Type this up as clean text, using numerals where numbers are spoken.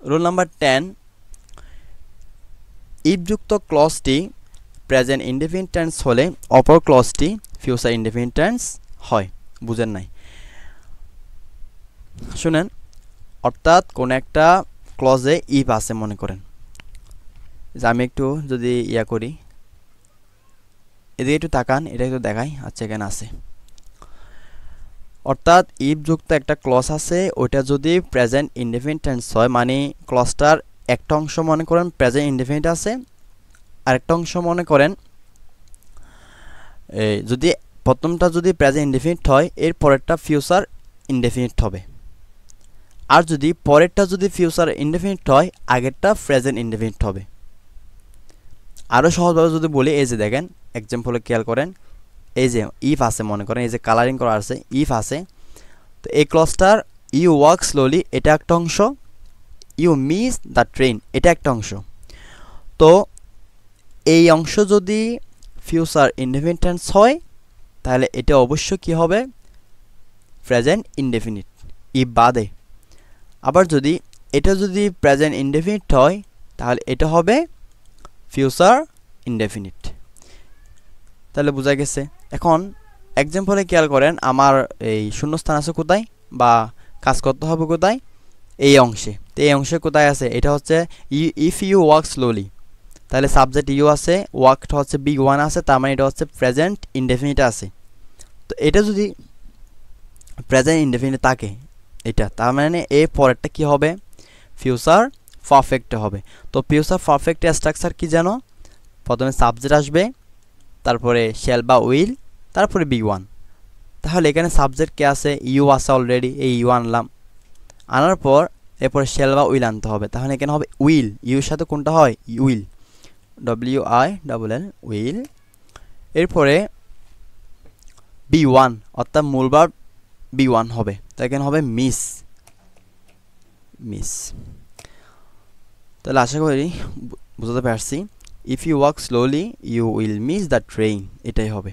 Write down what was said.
Rule number 10 if যুক্ত ক্লজটি present indefinite tense হলে অপর ক্লজটি ফিউচার ইনডেফিনিট টেন্স হয়। বুঝেন নাই? শুনেন, অর্থাৎ কোন একটা ক্লজে ইফ আছে মনে করেন, যে আমি একটু যদি ইয়া করি, এদিকে একটু তাকান, এটা একটু দেখাই। আচ্ছা, এখানে আছে। অর্থাৎ ইফ যুক্ত একটা ক্লজ আছে, ওইটা যদি প্রেজেন্ট ইনডেফিনিট টেন্স হয়, মানে ক্লজটার একটা অংশ মনে করেন প্রেজেন্ট ইনডেফিনিট আছে, আরেকটা অংশ মনে করেন যদি প্রথমটা যদি প্রেজেন্ট ইনডেফিনিট হয়, এর পরেরটা ফিউচার ইনডেফিনিট হবে। আর যদি পরেরটা যদি ফিউচার ইনডেফিনিট হয়, আগেরটা প্রেজেন্ট ইনডেফিনিট হবে। আরও সহজভাবে যদি বলি, এই যে দেখেন, এক্সাম্পলে খেয়াল করেন, এই যে ইফ আছে মনে করেন, এই যে কালারিং করা আছে, ইফ আছে, তো এই ক্লজটার ইউ ওয়াক স্লোলি এটা একটা অংশ, ইউ মিস দ্য ট্রেন এটা একটা অংশ। তো এই অংশ যদি ফিউচার ইনডেফিনিট টেন্স হয়, তাহলে এটা অবশ্যই কি হবে? প্রেজেন্ট ইনডেফিনিট, ইফ বাদে। আবার যদি এটা যদি প্রেজেন্ট ইনডেফিনিট হয়, তাহলে এটা হবে ফিউচার ইনডেফিনিট। তাহলে বোঝা গেছে? এখন এক্সাম্পলে খেয়াল করেন, আমার এই শূন্যস্থান আছে কোথায়, বা কাজ করতে হবে কোথায়? এই অংশে। তো এই অংশে কোথায় আছে? এটা হচ্ছে ইফ ইউ ওয়াক স্লোলি, তাহলে সাবজেক্ট ইউ আছে, ওয়াকটা হচ্ছে বিগ ওয়ান আছে, তার মানে এটা হচ্ছে প্রেজেন্ট ইনডেফিনিট আছে। তো এটা যদি প্রেজেন্ট ইনডেফিনিট থাকে এটা, তার মানে এর পরেরটা কি হবে? ফিউচার পারফেক্ট হবে। তো ফিউচার পারফেক্টের স্ট্রাকচার কি জানো? প্রথমে সাবজেক্ট আসবে, তারপরে শ্যাল বা উইল, তারপরে বি ওয়ান। তাহলে এখানে সাবজেক্ট কে আছে? ইউ আছে অলরেডি, এই ইউ আনলাম, আনার পর এরপরে শ্যাল বা উইল আনতে হবে। তাহলে এখানে হবে উইল, ইউর সাথে কোনটা হয়? Will, WILL will. এরপরে বি ওয়ান, অর্থাৎ মূল ভার্ব বি ওয়ান হবে, তো এখানে হবে মিস, মিস। তাহলে আশা করি বুঝতে পারছি। If you walk slowly you will miss the train, এটাই হবে।